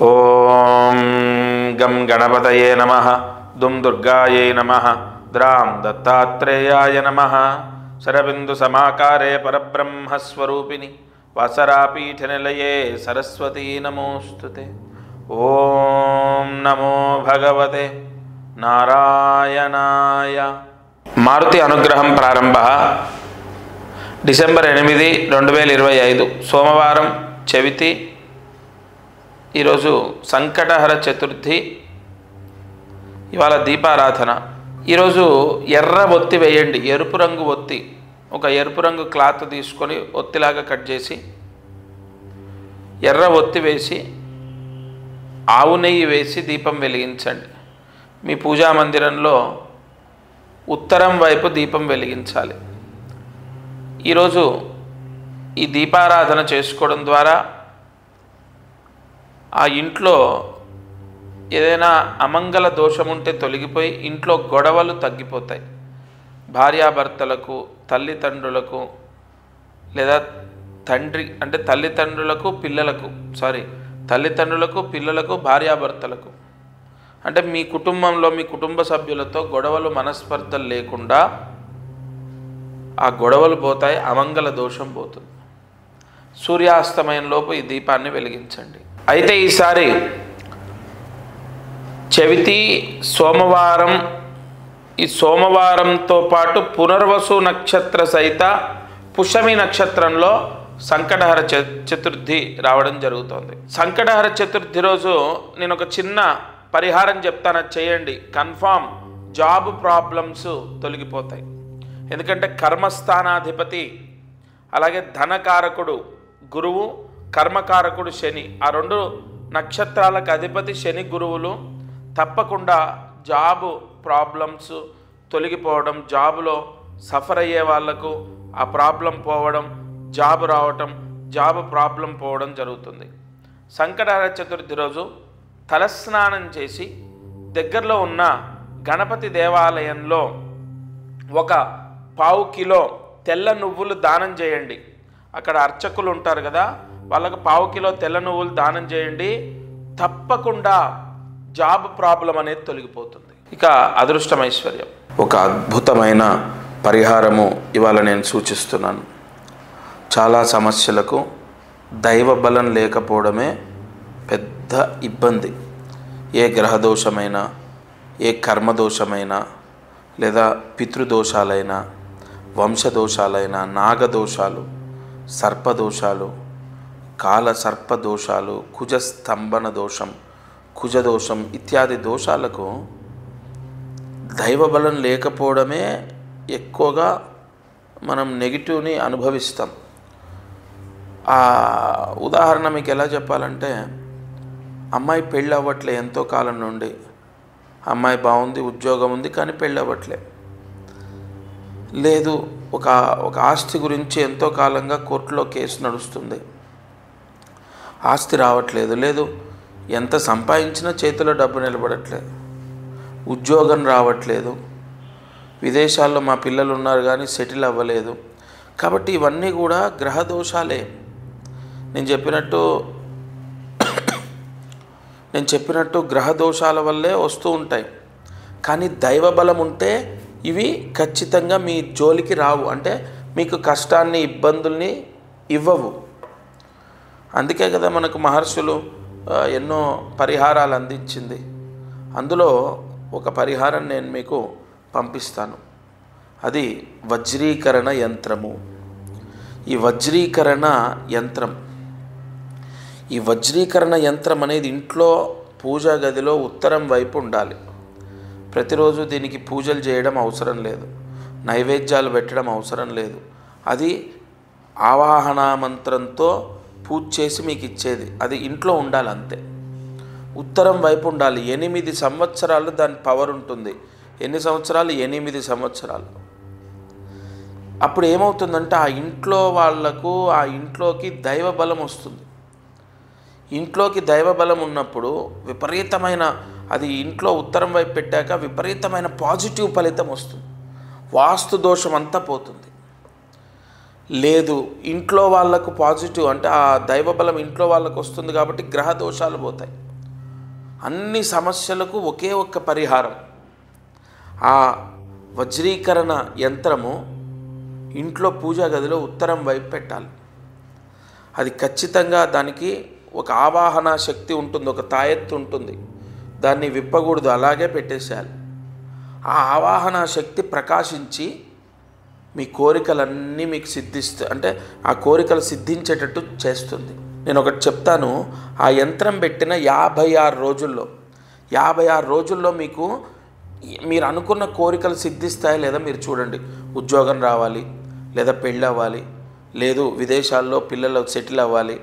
ఓం గం గణపతయే నమః దుం దుర్గాయై నమః ద్రాం దత్తాత్రేయాయ నమః శరబిందు సమాకారే పరబ్రహ్మస్వరూపిణి వాసరాపీఠనిలయే సరస్వతీ నమోస్తుతే. ఓం నమో భగవతే నారాయణాయ. మారుతి అనుగ్రహం ప్రారంభ డిసెంబర్ 8, 2025 సోమవారం చవితి. ఈరోజు సంకటహర చతుర్థి. ఇవాళ దీపారాధన. ఈరోజు ఎర్ర ఒత్తి వేయండి, ఎరుపు రంగు ఒత్తి. ఒక ఎరుపు రంగు క్లాత్ తీసుకొని ఒత్తిలాగా కట్ చేసి ఎర్ర ఒత్తి వేసి ఆవు నెయ్యి వేసి దీపం వెలిగించండి. మీ పూజా మందిరంలో ఉత్తరం వైపు దీపం వెలిగించాలి. ఈరోజు ఈ దీపారాధన చేసుకోవడం ద్వారా ఆ ఇంట్లో ఏదైనా అమంగళ దోషం ఉంటే తొలగిపోయి ఇంట్లో గొడవలు తగ్గిపోతాయి. భార్యాభర్తలకు, తల్లిదండ్రులకు, లేదా తండ్రి అంటే తల్లిదండ్రులకు పిల్లలకు, భార్యాభర్తలకు అంటే మీ కుటుంబంలో మీ కుటుంబ సభ్యులతో గొడవలు, మనస్పర్ధలు లేకుండా ఆ గొడవలు పోతాయి, అమంగళ దోషం పోతుంది. సూర్యాస్తమయంలోపు ఈ దీపాన్ని వెలిగించండి. అయితే ఈసారి చవితి సోమవారం, ఈ సోమవారంతో పాటు పునర్వసు నక్షత్ర సహిత పుష్యమి నక్షత్రంలో సంకటహర చతుర్థి రావడం జరుగుతుంది. సంకటహర చతుర్థి రోజు నేను ఒక చిన్న పరిహారం చెప్తాను, చేయండి. కన్ఫామ్ జాబ్ ప్రాబ్లమ్స్ తొలగిపోతాయి. ఎందుకంటే కర్మస్థానాధిపతి, అలాగే ధనకారకుడు గురువు, కర్మకారకుడు శని, ఆ రెండు నక్షత్రాలకు అధిపతి శని గురువులు. తప్పకుండా జాబు ప్రాబ్లమ్స్ తొలగిపోవడం, జాబులో సఫర్ అయ్యే వాళ్లకు ఆ ప్రాబ్లం పోవడం, జాబు రావటం, జాబు ప్రాబ్లం పోవడం జరుగుతుంది. సంకటహర చతుర్థి రోజు తలస్నానం చేసి దగ్గరలో ఉన్న గణపతి దేవాలయంలో ఒక 1/4 కిలో తెల్ల నువ్వులు దానం చేయండి. అక్కడ అర్చకులు ఉంటారు కదా, వాళ్ళకు 1/4 కిలో తెల్ల నువ్వులు దానం చేయండి. తప్పకుండా జాబ్ ప్రాబ్లం అనేది తొలగిపోతుంది. ఇక అదృష్టం, ఐశ్వర్యం. ఒక అద్భుతమైన పరిహారము ఇవాళ నేను సూచిస్తున్నాను. చాలా సమస్యలకు దైవ బలం లేకపోవడమే పెద్ద ఇబ్బంది. ఏ గ్రహదోషమైనా, ఏ కర్మదోషమైనా, లేదా పితృదోషాలైనా, వంశదోషాలైనా, నాగదోషాలు, సర్పదోషాలు, కాల సర్పదోషాలు, కుజస్తంభన దోషం, కుజదోషం ఇత్యాది దోషాలకు దైవబలం లేకపోవడమే ఎక్కువగా మనం నెగిటివ్ని అనుభవిస్తాం. ఉదాహరణ మీకు ఎలా చెప్పాలంటే, అమ్మాయి పెళ్ళి అవ్వట్లే ఎంతో కాలం నుండి. అమ్మాయి బాగుంది, ఉద్యోగం ఉంది, కానీ పెళ్ళి అవ్వట్లే. లేదు, ఒక ఆస్తి గురించి ఎంతో కాలంగా కోర్టులో కేసు నడుస్తుంది, ఆస్తి రావట్లేదు. లేదు, ఎంత సంపాదించినా చేతిలో డబ్బు నిలబడట్లేదు, ఉద్యోగం రావట్లేదు, విదేశాల్లో మా పిల్లలు ఉన్నారు కానీ సెటిల్ అవ్వలేదు. కాబట్టి ఇవన్నీ కూడా గ్రహదోషాలే. నేను చెప్పినట్టు గ్రహదోషాల వల్లే వస్తూ ఉంటాయి. కానీ దైవబలం ఉంటే ఇవి ఖచ్చితంగా మీ జోలికి రావు, అంటే మీకు కష్టాన్ని, ఇబ్బందుల్ని ఇవ్వవు. అందుకే కదా మనకు మహర్షులు ఎన్నో పరిహారాలు అందించింది. అందులో ఒక పరిహారం నేను మీకు పంపిస్తాను. అది వజ్రీకరణ యంత్రము. ఈ వజ్రీకరణ యంత్రం అనేది ఇంట్లో పూజా గదిలో ఉత్తరం వైపు ఉండాలి. ప్రతిరోజు దీనికి పూజలు చేయడం అవసరం లేదు, నైవేద్యాలు పెట్టడం అవసరం లేదు. అది ఆవాహన మంత్రంతో పూజ చేసి మీకు ఇచ్చేది. అది ఇంట్లో ఉండాలి అంతే. ఉత్తరం వైపు ఉండాలి. 8 సంవత్సరాలు దాని పవర్ ఉంటుంది. ఎన్ని సంవత్సరాలు? 8 సంవత్సరాలు. అప్పుడు ఏమవుతుందంటే ఆ ఇంట్లో వాళ్లకు, ఆ ఇంట్లోకి దైవ బలం వస్తుంది. ఇంట్లోకి దైవ బలం ఉన్నప్పుడు విపరీతమైన, అది ఇంట్లో ఉత్తరం వైపు పెట్టాక విపరీతమైన పాజిటివ్ ఫలితం వస్తుంది. వాస్తు దోషం అంతా పోతుంది. లేదు, ఇంట్లో వాళ్లకు పాజిటివ్ అంటే ఆ దైవ బలం ఇంట్లో వాళ్ళకు వస్తుంది కాబట్టి గ్రహ దోషాలు పోతాయి. అన్ని సమస్యలకు ఒకే ఒక్క పరిహారం. ఆ వజ్రీకరణ యంత్రము ఇంట్లో పూజా గదిలో ఉత్తరం వైపు పెట్టాలి. అది ఖచ్చితంగా దానికి ఒక ఆవాహన శక్తి ఉంటుంది, ఒక తాయెత్తు ఉంటుంది. దాన్ని విప్పకూడదు, అలాగే పెట్టేసేయాలి. ఆ ఆవాహన శక్తి ప్రకాశించి మీ కోరికలన్నీ మీకు అంటే ఆ కోరికలు సిద్ధించేటట్టు చేస్తుంది. నేను ఒకటి చెప్తాను. ఆ యంత్రం పెట్టిన 56 రోజుల్లో మీకు మీరు అనుకున్న కోరికలు సిద్ధిస్తాయి లేదా మీరు చూడండి. ఉద్యోగం రావాలి, లేదా పెళ్ళి అవ్వాలి, లేదు విదేశాల్లో పిల్లలు సెటిల్ అవ్వాలి,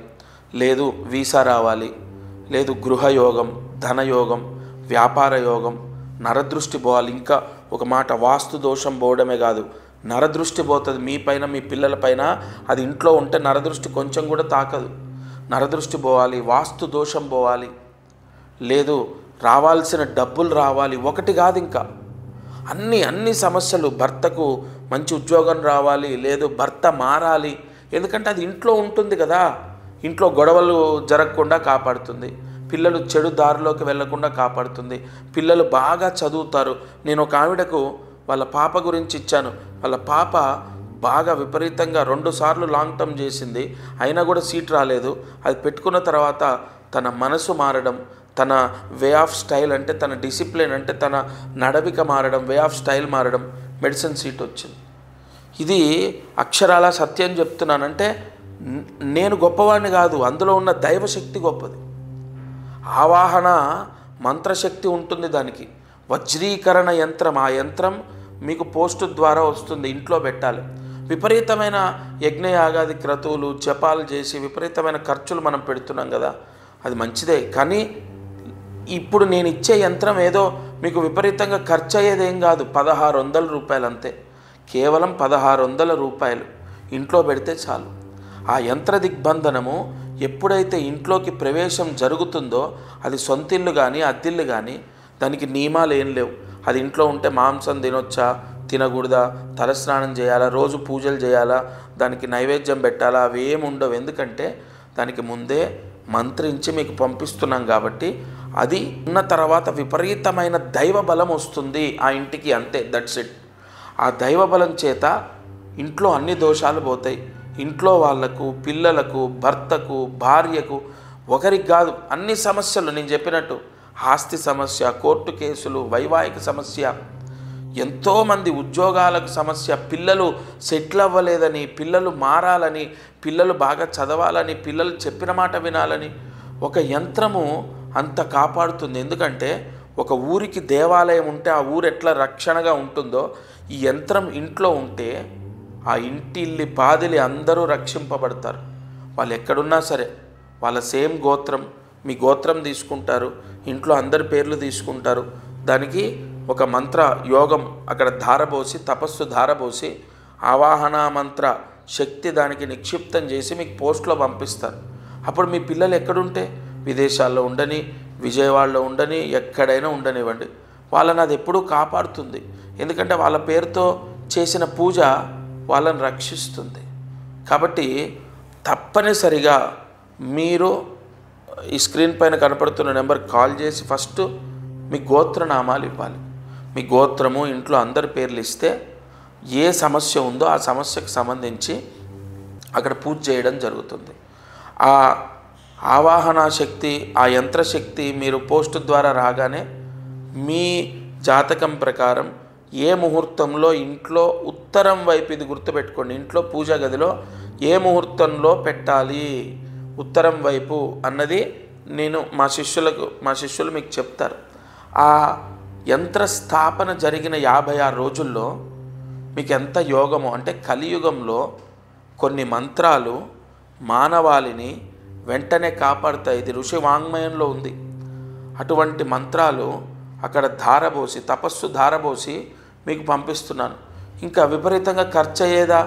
లేదు వీసా రావాలి, లేదు గృహయోగం, ధనయోగం, వ్యాపార యోగం, నరదృష్టి పోవాలి. ఇంకా ఒక మాట, వాస్తు దోషం పోవడమే కాదు, నరదృష్టి పోతుంది మీ పైన, మీ పిల్లల పైన. అది ఇంట్లో ఉంటే నరదృష్టి కొంచెం కూడా తాకదు. నరదృష్టి పోవాలి, వాస్తు దోషం పోవాలి, లేదు రావాల్సిన డబ్బులు రావాలి. ఒకటి కాదు, ఇంకా అన్ని సమస్యలు. భర్తకు మంచి ఉద్యోగం రావాలి, లేదు భర్త మారాలి. ఎందుకంటే అది ఇంట్లో ఉంటుంది కదా. ఇంట్లో గొడవలు జరగకుండా కాపాడుతుంది, పిల్లలు చెడు దారిలోకి వెళ్లకుండా కాపాడుతుంది, పిల్లలు బాగా చదువుతారు. నేను ఒక ఆవిడకు వాళ్ళ పాప గురించి ఇచ్చాను. వాళ్ళ పాప బాగా విపరీతంగా 2 సార్లు లాంగ్ టర్మ్ చేసింది, అయినా కూడా సీట్ రాలేదు. అది పెట్టుకున్న తర్వాత తన మనసు మారడం, తన వే ఆఫ్ స్టైల్ అంటే తన డిసిప్లిన్ అంటే తన నడవిక మారడం, వే ఆఫ్ స్టైల్ మారడం, మెడిసిన్ సీట్ వచ్చింది. ఇది అక్షరాల సత్యం చెప్తున్నానంటే నేను గొప్పవాడిని కాదు, అందులో ఉన్న దైవశక్తి గొప్పది. ఆవాహన మంత్రశక్తి ఉంటుంది దానికి. వజ్రీకరణ యంత్రం, ఆ యంత్రం మీకు పోస్టు ద్వారా వస్తుంది, ఇంట్లో పెట్టాలి. విపరీతమైన యజ్ఞయాగాది క్రతువులు జపాలు చేసి విపరీతమైన ఖర్చులు మనం పెడుతున్నాం కదా, అది మంచిదే. కానీ ఇప్పుడు నేను ఇచ్చే యంత్రం ఏదో మీకు విపరీతంగా ఖర్చు అయ్యేదేం కాదు, 1600 రూపాయలు అంతే. కేవలం 1600 రూపాయలు ఇంట్లో పెడితే చాలు. ఆ యంత్ర దిగ్బంధనము ఎప్పుడైతే ఇంట్లోకి ప్రవేశం జరుగుతుందో, అది సొంతిల్లు కానీ అద్దిల్లు కానీ దానికి నియమాలు ఏం లేవు. అది ఇంట్లో ఉంటే మాంసం తినొచ్చా, తినకూడదా, తలస్నానం చేయాలా, రోజు పూజలు చేయాలా, దానికి నైవేద్యం పెట్టాలా, అవి ఏమి ఉండవు. ఎందుకంటే దానికి ముందే మంత్రించి మీకు పంపిస్తున్నాం కాబట్టి. అది ఉన్న తర్వాత విపరీతమైన దైవ బలం వస్తుంది ఆ ఇంటికి, అంతే, దట్స్ ఇట్. ఆ దైవ బలం చేత ఇంట్లో అన్ని దోషాలు పోతాయి. ఇంట్లో వాళ్లకు, పిల్లలకు, భర్తకు, భార్యకు, ఒకరికి కాదు అన్ని సమస్యలు. నేను చెప్పినట్టు ఆస్తి సమస్య, కోర్టు కేసులు, వైవాహిక సమస్య, ఎంతోమంది ఉద్యోగాలకు సమస్య, పిల్లలు సెటిల్ అవ్వలేదని, పిల్లలు మారాలని, పిల్లలు బాగా చదవాలని, పిల్లలు చెప్పిన మాట వినాలని ఒక యంత్రము అంత కాపాడుతుంది. ఎందుకంటే ఒక ఊరికి దేవాలయం ఉంటే ఆ ఊరు ఎట్లా రక్షణగా ఉంటుందో, ఈ యంత్రం ఇంట్లో ఉంటే ఆ ఇంటి ఇల్లి పాదిలి అందరూ రక్షింపబడతారు. వాళ్ళు ఎక్కడున్నా సరే, వాళ్ళ సేమ్ గోత్రం, మీ గోత్రం తీసుకుంటారు, ఇంట్లో అందరి పేర్లు తీసుకుంటారు. దానికి ఒక మంత్ర యోగం అక్కడ ధారబోసి, తపస్సు ధారబోసి, ఆవాహన మంత్ర శక్తి దానికి నిక్షిప్తం చేసి మీకు పోస్ట్లో పంపిస్తారు. అప్పుడు మీ పిల్లలు ఎక్కడుంటే, విదేశాల్లో ఉండని, విజయవాడలో ఉండని, ఎక్కడైనా ఉండనివ్వండి, వాళ్ళని అది ఎప్పుడూ కాపాడుతుంది. ఎందుకంటే వాళ్ళ పేరుతో చేసిన పూజ వాళ్ళని రక్షిస్తుంది. కాబట్టి తప్పనిసరిగా మీరు ఈ స్క్రీన్ పైన కనపడుతున్న నెంబర్కి కాల్ చేసి ఫస్ట్ మీ గోత్రనామాలు ఇవ్వాలి. మీ గోత్రము, ఇంట్లో అందరి పేర్లు ఇస్తే ఏ సమస్య ఉందో ఆ సమస్యకు సంబంధించి అక్కడ పూజ చేయడం జరుగుతుంది. ఆ ఆవాహన శక్తి, ఆ యంత్రశక్తి మీరు పోస్ట్ ద్వారా రాగానే మీ జాతకం ప్రకారం ఏ ముహూర్తంలో ఇంట్లో ఉత్తరం వైపు, ఇది గుర్తుపెట్టుకోండి, ఇంట్లో పూజా గదిలో ఏ ముహూర్తంలో పెట్టాలి ఉత్తరం వైపు అన్నది నేను మా శిష్యులు మీకు చెప్తారు. ఆ యంత్ర స్థాపన జరిగిన 56 రోజుల్లో మీకు ఎంత యోగమో, అంటే కలియుగంలో కొన్ని మంత్రాలు మానవాళిని వెంటనే కాపాడుతాయి. ఇది ఋషి వాంగ్మయంలో ఉంది. అటువంటి మంత్రాలు అక్కడ ధారబోసి, తపస్సు ధారబోసి మీకు పంపిస్తున్నాను. ఇంకా విపరీతంగా ఖర్చు అయ్యేదా,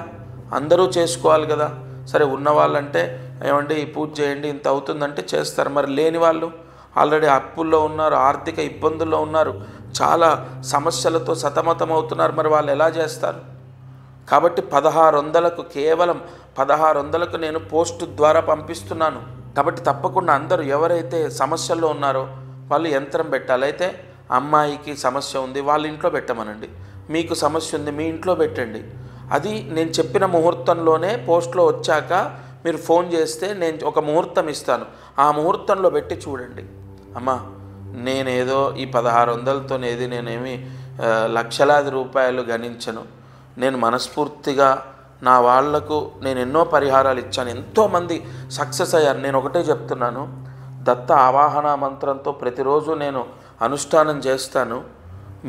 అందరూ చేసుకోవాలి కదా. సరే, ఉన్నవాళ్ళంటే ఏమండి ఈ పూజ చేయండి ఇంత అవుతుందంటే చేస్తారు. మరి లేని వాళ్ళు ఆల్రెడీ అప్పుల్లో ఉన్నారు, ఆర్థిక ఇబ్బందుల్లో ఉన్నారు, చాలా సమస్యలతో సతమతమవుతున్నారు, మరి వాళ్ళు ఎలా చేస్తారు? కాబట్టి 1600కు, కేవలం 1600కు నేను పోస్ట్ ద్వారా పంపిస్తున్నాను. కాబట్టి తప్పకుండా అందరూ ఎవరైతే సమస్యల్లో ఉన్నారో వాళ్ళు యంత్రం పెట్టాలి. అయితే అమ్మాయికి సమస్య ఉంది, వాళ్ళ ఇంట్లో పెట్టమనండి. మీకు సమస్య ఉంది, మీ ఇంట్లో పెట్టండి. అది నేను చెప్పిన ముహూర్తంలోనే పోస్ట్లో వచ్చాక మీరు ఫోన్ చేస్తే నేను ఒక ముహూర్తం ఇస్తాను, ఆ ముహూర్తంలో పెట్టి చూడండి. అమ్మా, నేనేదో ఈ 1600తోనేది నేనేమి లక్షలాది రూపాయలు గణించను. నేను మనస్ఫూర్తిగా నా వాళ్లకు నేను ఎన్నో పరిహారాలు ఇచ్చాను, ఎంతోమంది సక్సెస్ అయ్యారు. నేను ఒకటే చెప్తున్నాను, దత్త ఆవాహన మంత్రంతో ప్రతిరోజు నేను అనుష్ఠానం చేస్తాను.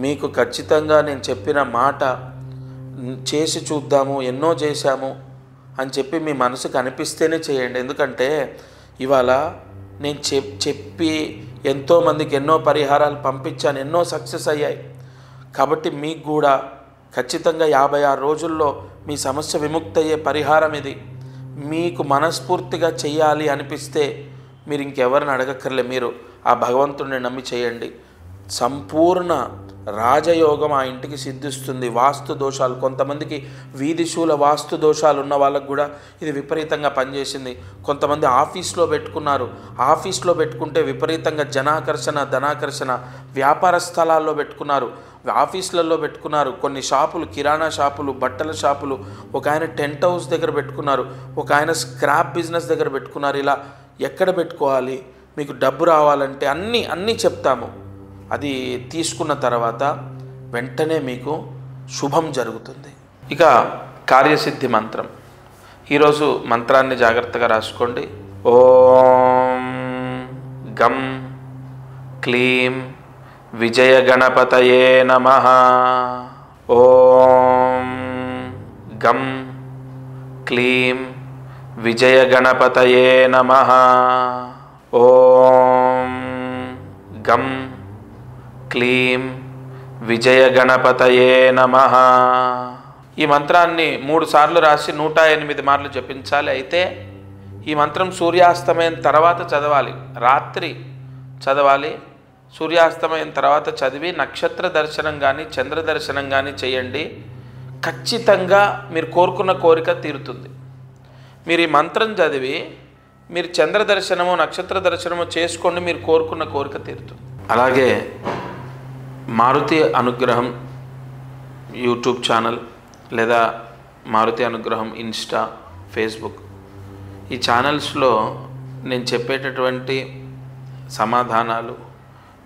మీకు ఖచ్చితంగా నేను చెప్పిన మాట చేసి చూద్దాము, ఎన్నో చేశాము అని చెప్పి మీ మనసుకు అనిపిస్తేనే చేయండి. ఎందుకంటే ఇవాళ నేను చెప్పి ఎంతోమందికి ఎన్నో పరిహారాలు పంపించాను, ఎన్నో సక్సెస్ అయ్యాయి. కాబట్టి మీకు కూడా ఖచ్చితంగా 56 రోజుల్లో మీ సమస్య విముక్తి అయ్యే పరిహారం ఇది. మీకు మనస్ఫూర్తిగా చేయాలి అనిపిస్తే మీరు ఇంకెవరిని అడగక్కర్లే, మీరు ఆ భగవంతుడిని నమ్మి చేయండి. సంపూర్ణ రాజయోగం ఆ ఇంటికి సిద్ధిస్తుంది. వాస్తు దోషాలు, కొంతమందికి వీధిశూల వాస్తు దోషాలు ఉన్న వాళ్ళకు కూడా ఇది విపరీతంగా పనిచేసింది. కొంతమంది ఆఫీస్లో పెట్టుకున్నారు, ఆఫీస్లో పెట్టుకుంటే విపరీతంగా జనాకర్షణ ధనాకర్షణ, వ్యాపార స్థలాల్లో పెట్టుకున్నారు, ఆఫీసులలో పెట్టుకున్నారు, కొన్ని షాపులు, కిరాణా షాపులు, బట్టల షాపులు, ఒక ఆయన టెంట్ హౌస్ దగ్గర పెట్టుకున్నారు, ఒక ఆయన స్క్రాప్ బిజినెస్ దగ్గర పెట్టుకున్నారు. ఇలా ఎక్కడ పెట్టుకోవాలి, మీకు డబ్బు రావాలంటే అన్నీ చెప్తాము. అది తీసుకున్న తర్వాత వెంటనే మీకు శుభం జరుగుతుంది. ఇక కార్యసిద్ధి మంత్రం. ఈరోజు మంత్రాన్ని జాగ్రత్తగా రాసుకోండి. ఓం గం క్లీం విజయ గణపతయే నమః. ఓం గం క్లీం విజయ గణపతయే నమః. ఓం గం క్లీం విజయ గణపతయే నమః. ఈ మంత్రాన్ని 3 సార్లు రాసి 108 మార్లు జపించాలి. అయితే ఈ మంత్రం సూర్యాస్తమయం తర్వాత చదవాలి, రాత్రి చదవాలి. సూర్యాస్తమయం తర్వాత చదివి నక్షత్ర దర్శనం కానీ చంద్ర దర్శనం కానీ చేయండి. ఖచ్చితంగా మీరు కోరుకున్న కోరిక తీరుతుంది. మీరు ఈ మంత్రం చదివి మీరు చంద్ర దర్శనము నక్షత్ర దర్శనము చేసుకోండి, మీరు కోరుకున్న కోరిక తీరుతుంది. అలాగే మారుతి అనుగ్రహం యూట్యూబ్ ఛానల్ లేదా మారుతి అనుగ్రహం ఇన్స్టా, ఫేస్బుక్, ఈ ఛానల్స్లో నేను చెప్పేటటువంటి సమాధానాలు,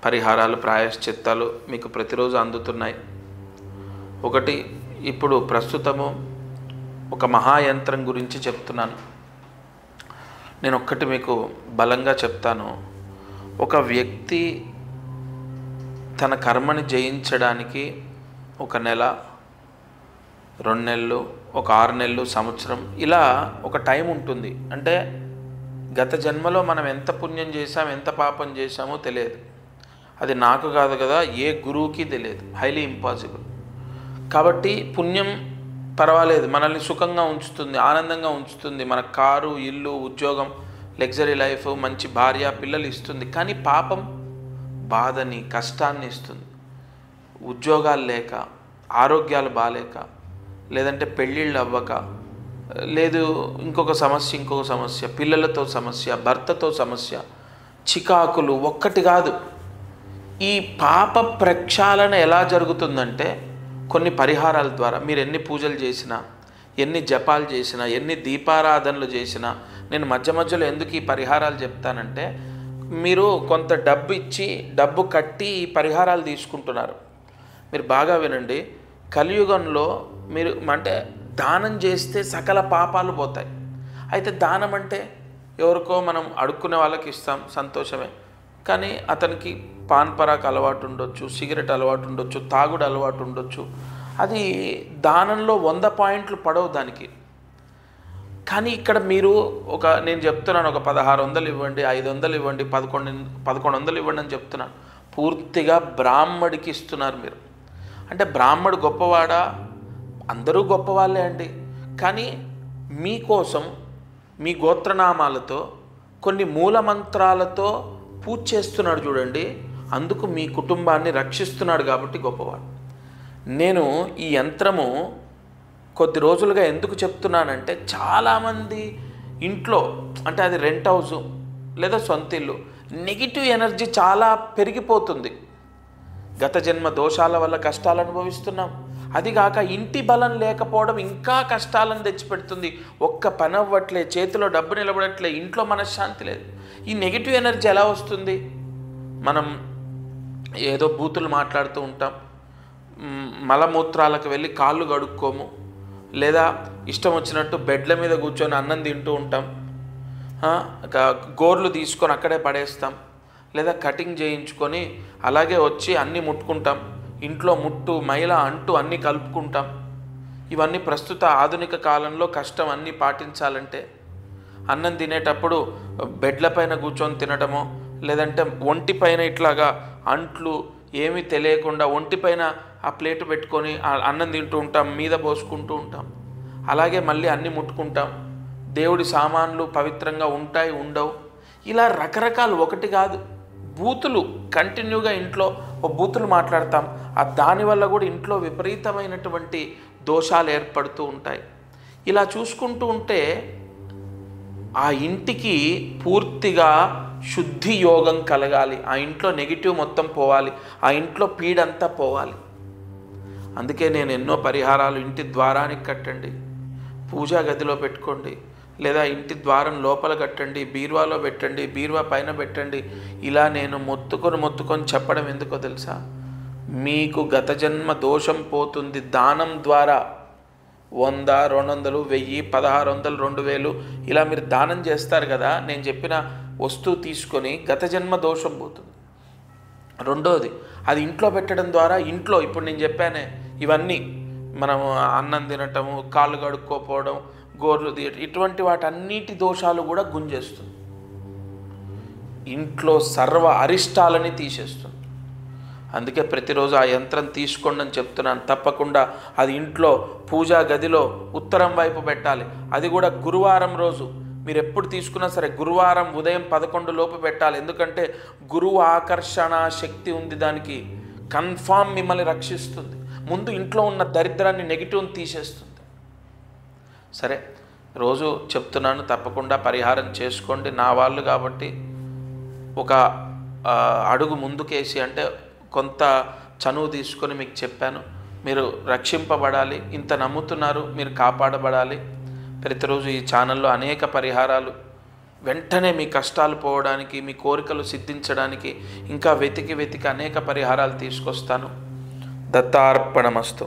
పరిహారాలు, ప్రాయశ్చిత్తాలు మీకు ప్రతిరోజు అందుతున్నాయి. ఒకటి, ఇప్పుడు ప్రస్తుతము ఒక మహాయంత్రం గురించి చెప్తున్నాను. నేను ఒక్కటి మీకు బలంగా చెప్తాను. ఒక వ్యక్తి తన కర్మని జయించడానికి 1 నెల, 2 నెలలు, ఒక 6 నెలలు, సంవత్సరం, ఇలా ఒక టైం ఉంటుంది. అంటే గత జన్మలో మనం ఎంత పుణ్యం చేశాం, ఎంత పాపం చేశామో తెలియదు. అది నాకు కాదు కదా, ఏ గురువుకి తెలియదు, హైలీ ఇంపాసిబుల్. కాబట్టి పుణ్యం పర్వాలేదు, మనల్ని సుఖంగా ఉంచుతుంది, ఆనందంగా ఉంచుతుంది, మన కారు, ఇల్లు, ఉద్యోగం, లగ్జరీ లైఫ్, మంచి భార్య, పిల్లలు ఇస్తుంది. కానీ పాపం బాధని, కష్టాన్ని ఇస్తుంది. ఉద్యోగాలు లేక, ఆరోగ్యాలు బాలేక, లేదంటే పెళ్ళిళ్ళు అవ్వక, లేదు ఇంకొక సమస్య, పిల్లలతో సమస్య, భర్తతో సమస్య, చికాకులు, ఒక్కటి కాదు. ఈ పాప ప్రక్షాళన ఎలా జరుగుతుందంటే కొన్ని పరిహారాల ద్వారా. మీరు ఎన్ని పూజలు చేసినా, ఎన్ని జపాలు చేసినా, ఎన్ని దీపారాధనలు చేసినా, నేను మధ్యలో ఎందుకు ఈ పరిహారాలు చెప్తానంటే, మీరు కొంత డబ్బు ఇచ్చి, డబ్బు కట్టి ఈ పరిహారాలు తీసుకుంటున్నారు. మీరు బాగా వినండి. కలియుగంలో మీరు అంటే దానం చేస్తే సకల పాపాలు పోతాయి. అయితే దానం అంటే ఎవరికో మనం అడుక్కునే వాళ్ళకి ఇస్తాం, సంతోషమే. కానీ అతనికి పాన్ పరాక్ అలవాటు ఉండొచ్చు, సిగరెట్ అలవాటు ఉండొచ్చు, తాగుడు అలవాటు ఉండొచ్చు. అది దానంలో 100 పాయింట్లు పడవు దానికి. కానీ ఇక్కడ మీరు నేను చెప్తున్నాను, ఒక 1600 ఇవ్వండి, 500 ఇవ్వండి, 1100 ఇవ్వండి అని చెప్తున్నాను. పూర్తిగా బ్రాహ్మడికి ఇస్తున్నారు మీరు. అంటే బ్రాహ్మడు గొప్పవాడా? అందరూ గొప్పవాళ్ళే అండి. కానీ మీకోసం మీ గోత్రనామాలతో, కొన్ని మూలమంత్రాలతో పూజ చేస్తున్నాడు చూడండి. అందుకు మీ కుటుంబాన్ని రక్షిస్తున్నాడు కాబట్టి గొప్పవాడు. నేను ఈ యంత్రము కొద్ది రోజులుగా ఎందుకు చెప్తున్నానంటే, చాలామంది ఇంట్లో, అంటే అది రెంట్ హౌసు లేదా సొంత ఇల్లు, నెగిటివ్ ఎనర్జీ చాలా పెరిగిపోతుంది. గత జన్మ దోషాల వల్ల కష్టాలు అనుభవిస్తున్నాం. అదిగాక ఇంటి బలం లేకపోవడం ఇంకా కష్టాలను తెచ్చిపెడుతుంది. ఒక్క పని అవ్వట్లే, చేతిలో డబ్బు నిలబడట్లే, ఇంట్లో మనశ్శాంతి లేదు. ఈ నెగిటివ్ ఎనర్జీ ఎలా వస్తుంది? మనం ఏదో బూతులు మాట్లాడుతూ ఉంటాం, మలమూత్రాలకు వెళ్ళి కాళ్ళు కడుక్కోము, లేదా ఇష్టం వచ్చినట్టు బెడ్ల మీద కూర్చొని అన్నం తింటూ ఉంటాం, గోర్లు తీసుకొని అక్కడే పడేస్తాం, లేదా కటింగ్ చేయించుకొని అలాగే వచ్చి అన్నీ ముట్టుకుంటాం, ఇంట్లో ముట్టు మైల అంటూ అన్నీ కలుపుకుంటాం. ఇవన్నీ ప్రస్తుత ఆధునిక కాలంలో కష్టం. అన్నీ పాటించాలంటే అన్నం తినేటప్పుడు బెడ్లపైన కూర్చొని తినడమో, లేదంటే ఒంటిపైన ఇట్లాగా అంట్లు ఏమీ తెలియకుండా ఒంటిపైన ఆ ప్లేటు పెట్టుకొని అన్నం తింటూ ఉంటాం, మీద పోసుకుంటూ ఉంటాం. అలాగే మళ్ళీ అన్నీ ముట్టుకుంటాం. దేవుడి సామాన్లు పవిత్రంగా ఉంటాయి, ఉండవు. ఇలా రకరకాలు, ఒకటి కాదు, బూతులు కంటిన్యూగా ఇంట్లో బూతులు మాట్లాడతాం. దానివల్ల కూడా ఇంట్లో విపరీతమైనటువంటి దోషాలు ఏర్పడుతూ ఉంటాయి. ఇలా చూసుకుంటూ ఉంటే ఆ ఇంటికి పూర్తిగా శుద్ధి యోగం కలగాలి. ఆ ఇంట్లో నెగిటివ్ మొత్తం పోవాలి, ఆ ఇంట్లో పీడంతా పోవాలి. అందుకే నేను ఎన్నో పరిహారాలు, ఇంటి ద్వారానికి కట్టండి, పూజా గదిలో పెట్టుకోండి, లేదా ఇంటి ద్వారం లోపల కట్టండి, బీరువాలో పెట్టండి, బీరువా పైన పెట్టండి. ఇలా నేను మొత్తుకొని చెప్పడం ఎందుకో తెలుసా? మీకు గత జన్మ దోషం పోతుంది. దానం ద్వారా 100, 200, 1000, 1600, 2000 ఇలా మీరు దానం చేస్తారు కదా, నేను చెప్పిన వస్తువు తీసుకొని గత జన్మ దోషం పోతుంది. రెండోది, అది ఇంట్లో పెట్టడం ద్వారా ఇంట్లో ఇప్పుడు నేను చెప్పానే ఇవన్నీ, మనం అన్నం తినటము, కాళ్ళు కడుక్కోపోవడం, గోర్లు తీయటం, ఇటువంటి వాటన్నిటి దోషాలు కూడా గుంజేస్తుంది. ఇంట్లో సర్వ అరిష్టాలని తీసేస్తుంది. అందుకే ప్రతిరోజు ఆ యంత్రం తీసుకోండి అని చెప్తున్నాను. తప్పకుండా అది ఇంట్లో పూజా గదిలో ఉత్తరం వైపు పెట్టాలి. అది కూడా గురువారం రోజు. మీరు ఎప్పుడు తీసుకున్నా సరే గురువారం ఉదయం 11 లోపు పెట్టాలి. ఎందుకంటే గురువు ఆకర్షణ శక్తి ఉంది దానికి. కన్ఫామ్ మిమ్మల్ని రక్షిస్తుంది. ముందు ఇంట్లో ఉన్న దరిద్రాన్ని, నెగిటివ్ని తీసేస్తుంది. సరే, రోజు చెప్తున్నాను, తప్పకుండా పరిహారం చేసుకోండి. నా వాళ్ళు కాబట్టి ఒక అడుగు ముందుకేసి, అంటే కొంత చనువు తీసుకొని మీకు చెప్పాను. మీరు రక్షింపబడాలి. ఇంత నమ్ముతున్నారు, మీరు కాపాడబడాలి. ప్రతిరోజు ఈ ఛానల్లో అనేక పరిహారాలు, వెంటనే మీ కష్టాలు పోవడానికి, మీ కోరికలు సిద్ధించడానికి ఇంకా వెతికి అనేక పరిహారాలు తీసుకొస్తాను. దత్తార్పణమస్తు.